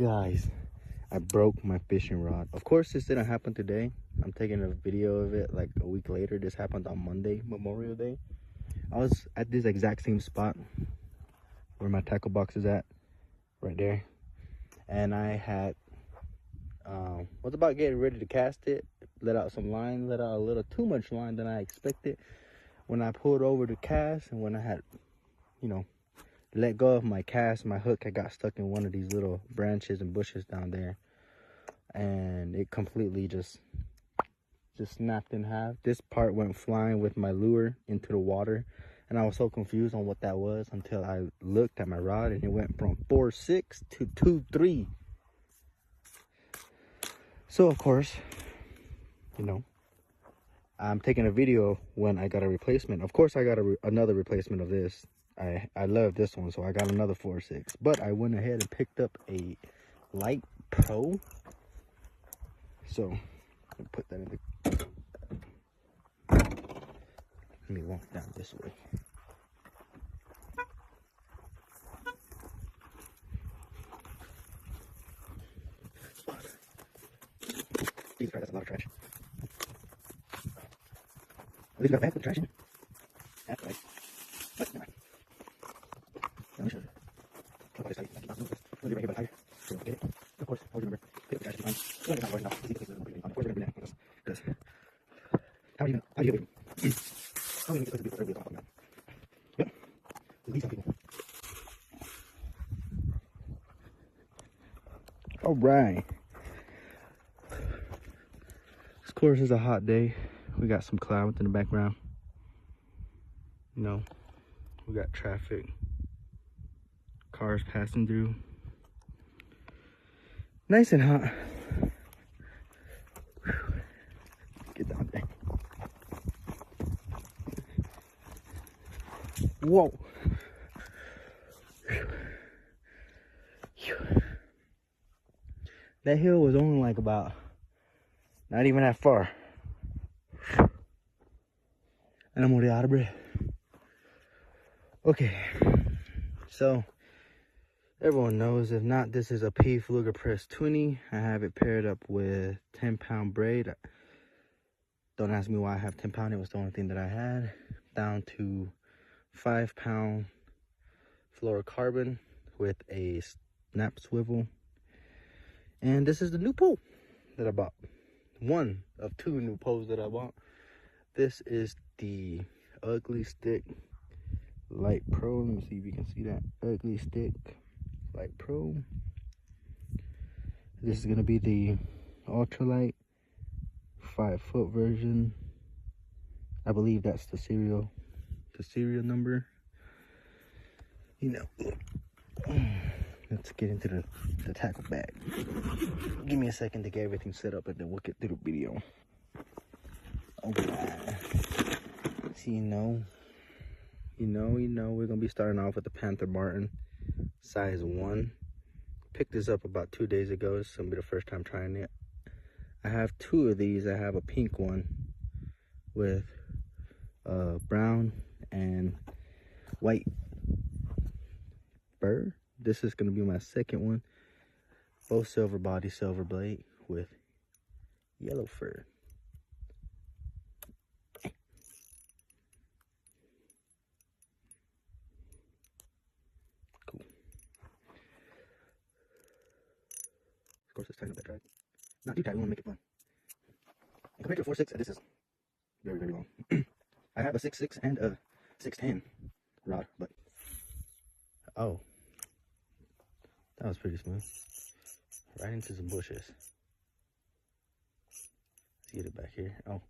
Guys, I broke my fishing rod. Of course, this didn't happen today. I'm taking a video of it like a week later. This happened on Monday, Memorial Day. I was at this exact same spot where my tackle box is at, right there. And I had, was about getting ready to cast it. Let out some line, let out a little too much line than I expected. When I pulled over to cast, and when I had, let go of my cast, my hook had got stuck in one of these little branches and bushes down there, and it completely just snapped in half. This part went flying with my lure into the water, and I was so confused on what that was until I looked at my rod, and it went from 4.6 to 2.3. So of course, I'm taking a video when I got a replacement. Of course, I got another replacement of this. I love this one, so I got another 4.6. But I went ahead and picked up a LITE PRO. So, I'll put that in the... Let me walk down this way. Jesus Christ, that's a lot of trash. At least we got a bag with trash in. That's right. But, never mind. Let me show you. Look at this. We'll be right here by the tire. So, get it. Of course, always remember, pick up the trash behind. Don't get that now. It's easy to put it on. Of course, we're going to do that. Because, how do you get it? How do you get it to be able to do? Yep. These are people. All right. Of course, it's a hot day. We got some clouds in the background. We got traffic, cars passing through. Nice and hot. Whew. Get down there. Whoa. That hill was only like about, not even that far. And I'm already out of breath. Okay, so everyone knows, if not, this is a Pflueger Pres20. I have it paired up with 10-pound braid. Don't ask me why I have 10-pound. It was the only thing that I had. Down to 5-pound fluorocarbon with a snap swivel. And this is the new pole that I bought. One of two new poles that I bought. This is the Uglystik LITE PRO. Let me see if you can see that. Uglystik LITE PRO. This is going to be the Ultralight 5-foot version. I believe that's the serial number. Let's get into the tackle bag. Give me a second to get everything set up, and then we'll get through the video. Okay. So, we're gonna be starting off with the Panther Martin size 1. Picked this up about 2 days ago. This is gonna be the first time trying it. I have two of these. I have a pink one with brown and white fur. This is gonna be my second one. Both silver body, silver blade with yellow fur. Of course, it's tight up that drag. Not too tight, we want to make it fun. And compared to a 4.6, this is very, very long. I have a 6.6 and a 6.10 rod, but oh, that was pretty smooth. Right into some bushes. Let's get it back here. Oh.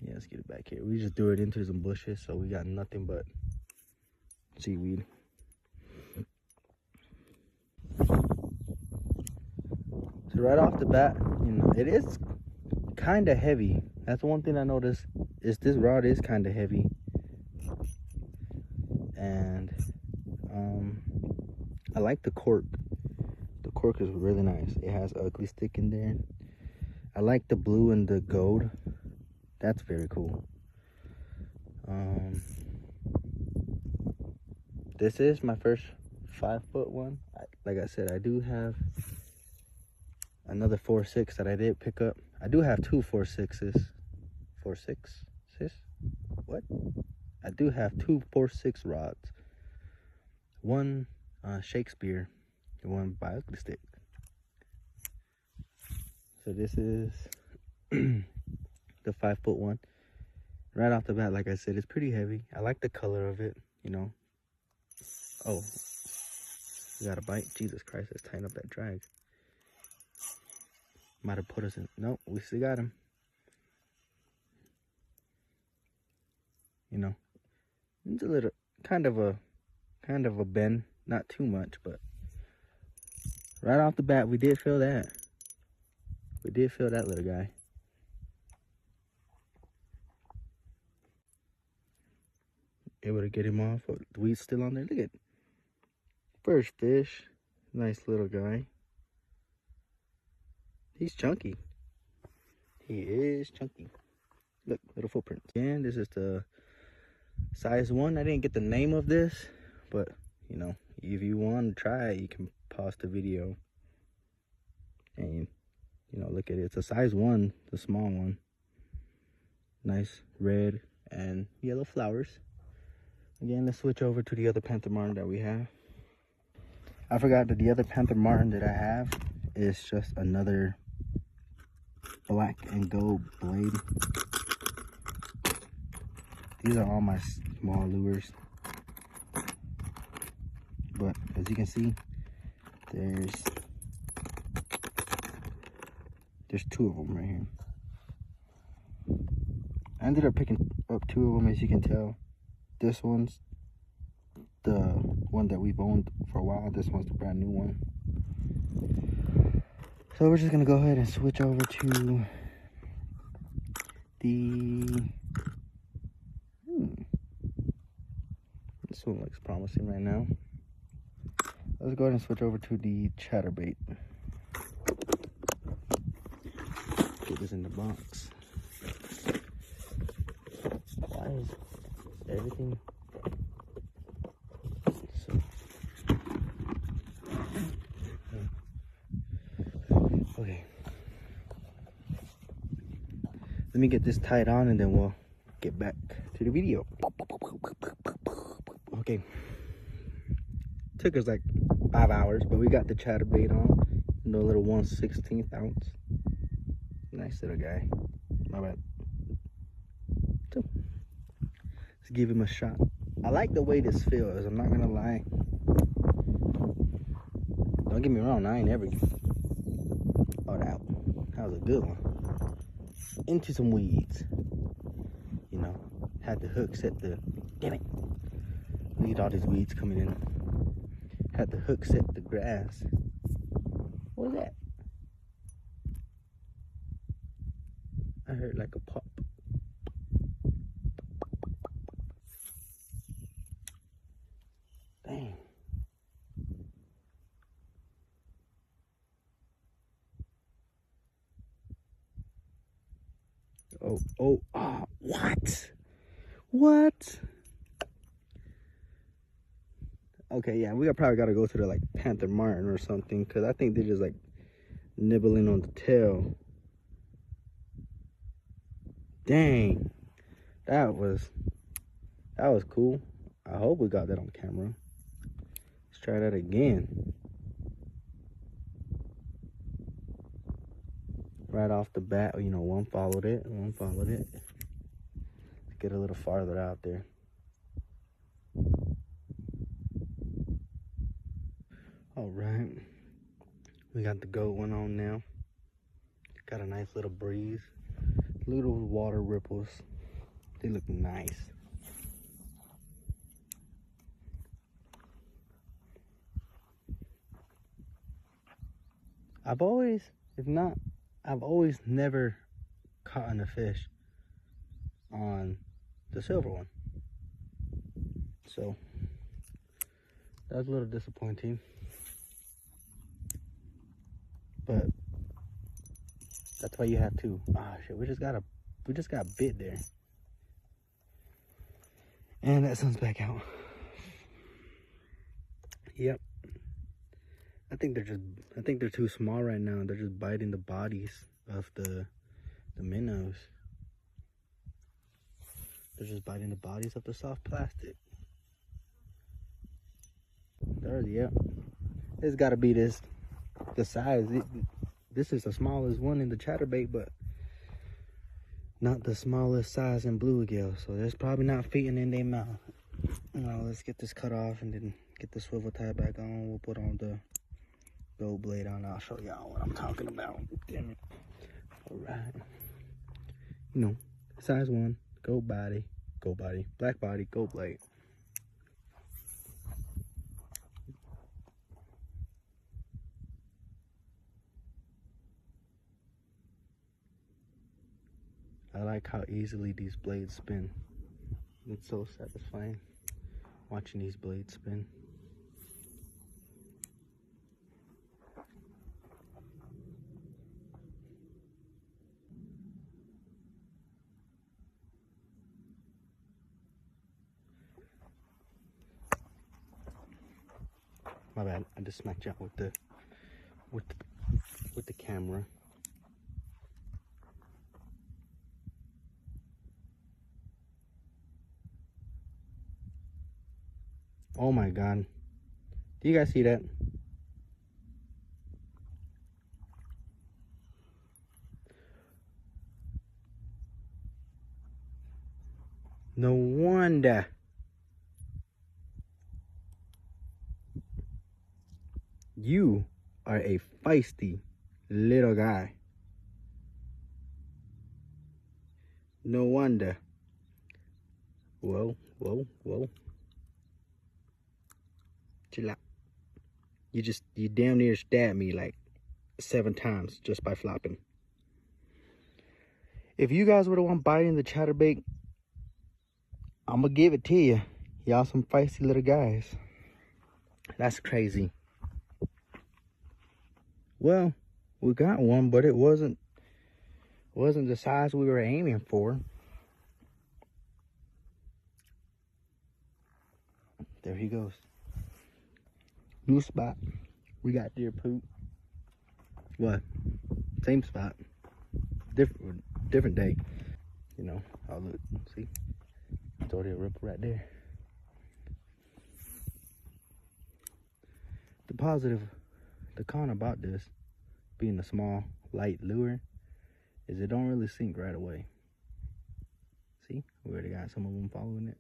Yeah, let's get it back here. We just threw it into some bushes, so we got nothing but seaweed. So right off the bat, it is kind of heavy. That's one thing I noticed, is this rod is kind of heavy. And I like the cork. The cork is really nice. It has Uglystik in there. I like the blue and the gold. That's very cool. This is my first 5-foot one. Like I said, I do have another 4.6 that I did pick up. I do have two 4.6s. 4.6? Sis? What? I do have two 4.6 rods. One Shakespeare and one by Uglystik. So this is the 5-foot one. Right off the bat, like I said, it's pretty heavy. I like the color of it, you know. Oh, we got a bite. Jesus Christ, let's tighten up that drag. Might have put us in. Nope, we still got him. You know, it's a little kind of a bend, not too much, but right off the bat, we did feel that. We did feel that little guy. Able to get him off. The weed's still on there. Look at first fish. Nice little guy. He's chunky. He is chunky. Look, little footprint. And this is the size 1. I didn't get the name of this, but you know, if you want to try it, you can pause the video and you know, look at it. It's a size 1, the small one. Nice red and yellow flowers. Again, let's switch over to the other panther martin that we have. I forgot that the other panther martin that I have is just another black and gold blade. These are all my small lures, but as you can see, there's 2 of them right here. I ended up picking up 2 of them, as you can tell. This one's the one that we've owned for a while. This one's the brand new one. So we're just gonna go ahead and switch over to the this one looks promising right now. Let's go ahead and switch over to the chatterbait. Get this in the box. Why is everything so? Okay. Let me get this tied on and then we'll get back to the video. Okay. Took us like 5 hours, but we got the chatterbait on. The little 1/16 ounce. Nice little guy. My bad. So, let's give him a shot. I like the way this feels, I'm not gonna lie. Don't get me wrong, I ain't ever. Oh, that was a good one. Into some weeds. You know, had the hook set the. Damn it. Look at all these weeds coming in. Had the hook set the grass. What was that? I heard like a pop. Dang. Oh, what? What? Okay, yeah, we probably got to go to the like panther martin or something, because I think they're just like nibbling on the tail. Dang, that was cool. I hope we got that on camera. Let's try that again. Right off the bat, you know, one followed it. Let's get a little farther out there. All right, we got the goat one on now. Got a nice little breeze. Little water ripples. They look nice. I've always never caught a fish on the silver one. So that's a little disappointing. But that's why you have to. Ah, shit, we just got bit there. And that sun's back out. Yep. I think they're too small right now. They're just biting the bodies of the minnows. They're just biting the bodies of the soft plastic. Yep. It's got to be the size. This is the smallest one in the chatterbait, but not the smallest size in bluegill. So that's probably not fitting in their mouth. Now let's get this cut off and then get the swivel tie back on. We'll put on the gold blade on. I'll show y'all what I'm talking about. Damn it. All right. You know, size 1, gold body, black body, gold blade. I like how easily these blades spin. It's so satisfying watching these blades spin. My bad, I just smacked you out with the camera. Oh my god. Do you guys see that? No wonder. You are a feisty little guy. No wonder. Whoa. Chill out. You damn near stabbed me like 7 times just by flopping. If you guys were the one biting the chatterbait, I'm gonna give it to you. Y'all some feisty little guys. That's crazy. Well, we got one, but it wasn't the size we were aiming for. There he goes. New spot. We got deer poop. What? Same spot. Different day. You know, oh look, see? It's already a ripple right there. The con about this being a small, light lure is it don't really sink right away. See, we already got some of them following it.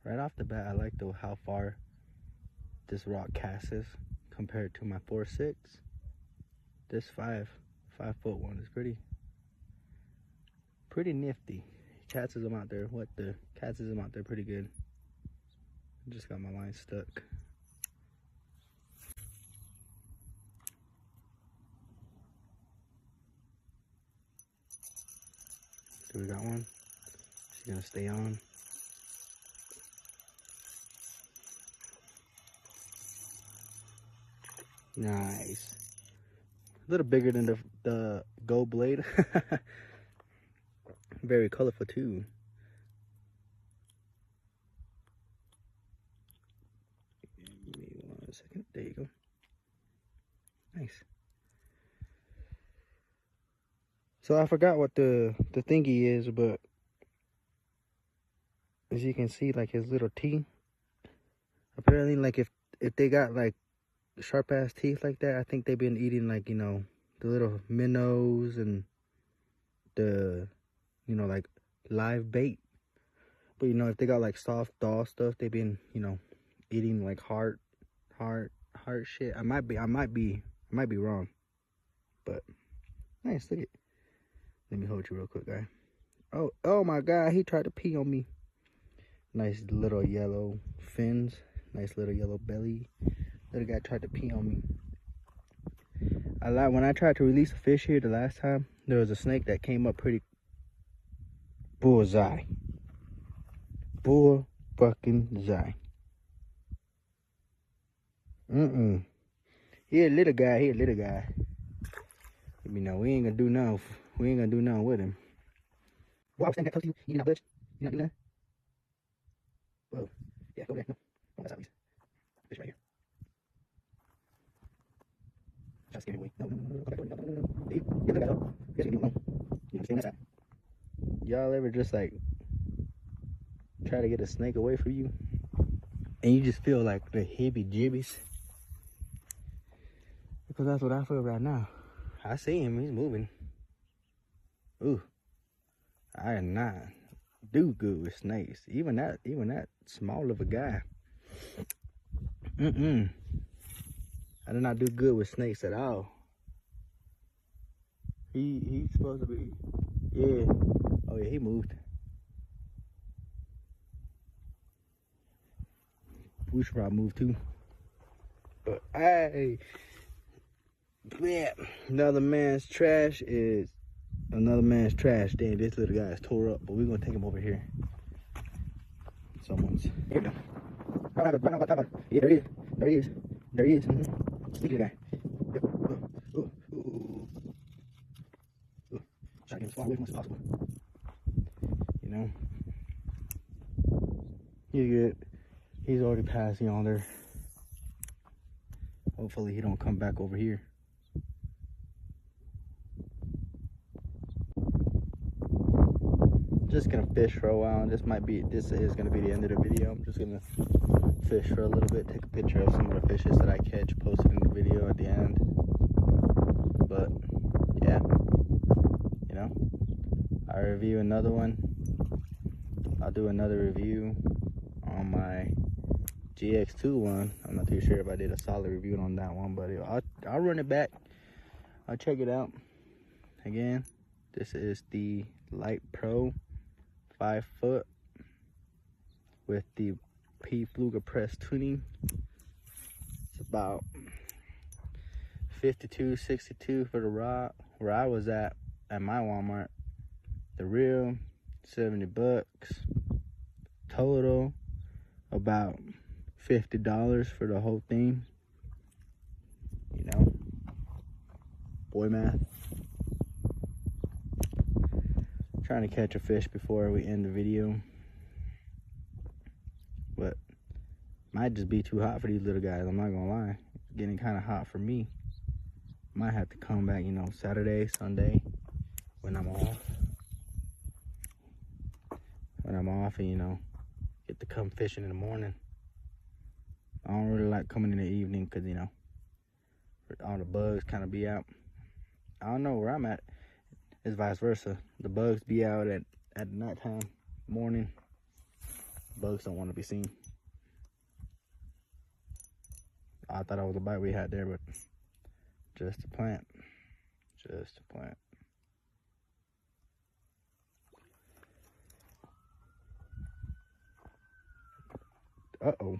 Right off the bat, I like how far this rock casts compared to my 4.6. This 5-foot one is pretty nifty. Casts them out there. Casts them out there pretty good. I just got my line stuck. So we got one. She's gonna stay on. Nice. A little bigger than the gold blade. Very colorful too. Give me 1 second. There you go. Nice. So I forgot what the thingy is, but as you can see, like his little teeth. Apparently, like if they got like sharp ass teeth like that, I think they've been eating, like, you know, the little minnows and the, you know, like live bait. But you know, if they got like soft doll stuff, they've been, you know, eating like hard shit. I might be wrong, but nice. Look at, let me hold you real quick, guy. Oh my god, he tried to pee on me. Nice little yellow fins, nice little yellow belly. Little guy tried to pee on me. When I tried to release a fish here the last time, there was a snake that came up pretty bullseye. Bull fucking zai. He a little guy. Let me know. We ain't gonna do nothing we ain't gonna do nothing with him. Well, I was standing that close to you. You did not budge. You not do nothing. Whoa. Yeah, go there. No. Oh, that's out. Fish right here. Try to scare him away. No. Come back. No. See? Yeah, look at that. Guess you can do it alone. You know, stay on that side. Y'all ever just like try to get a snake away from you and you just feel like the heebie-jeebies? Because that's what I feel right now. I see him, he's moving. Ooh, I did not do good with snakes. Even that small of a guy. I did not do good with snakes at all. He's supposed to be, yeah. Oh yeah, he moved. We should probably move too. But hey, yeah, another man's trash is another man's trash. Damn, this little guy is tore up, but we're gonna take him over here. Someone's here. We go. Yeah, there he is. There he is. There he is. Sneaky guy. Yep. Try to get as far away from us as possible. You know, he's good. He's already passed yonder. Hopefully he don't come back over here. Just gonna fish for a while. This is gonna be the end of the video. I'm just gonna fish for a little bit, take a picture of some of the fishes that I catch, post it in the video at the end. But yeah, you know, I review another one. I'll do another review on my GX2 one. I'm not too sure if I did a solid review on that one, but I'll run it back. I'll check it out. Again, this is the LITE PRO 5 foot with the Pflueger Pres20. It's about 52, 62 for the rod. Where I was at my Walmart, the reel, 70 bucks. Total, about $50 for the whole thing. You know, boy math. Trying to catch a fish before we end the video, but might just be too hot for these little guys. I'm not gonna lie, it's getting kind of hot for me. Might have to come back, you know, Saturday, Sunday when I'm off. And you know, get to come fishing in the morning. I don't really like coming in the evening because, you know, all the bugs kind of be out. I don't know where I'm at. It's vice versa. The bugs be out at nighttime, morning. Bugs don't want to be seen. I thought it was a bite we had there, but just a plant. Just a plant. Uh-oh.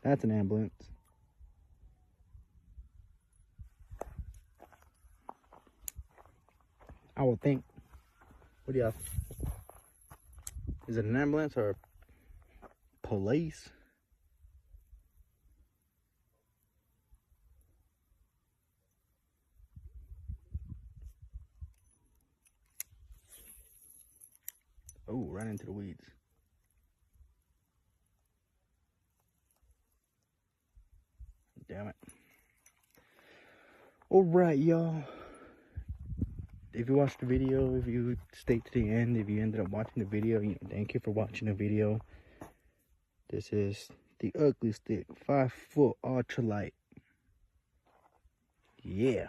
That's an ambulance. I would think. What do y'all? Is it an ambulance or police? Oh, right into the weeds. Damn it. All right, y'all. If you watched the video, if you stayed to the end, if you ended up watching the video, you know, thank you for watching the video. This is the Uglystik 5 foot ultralight. Yeah.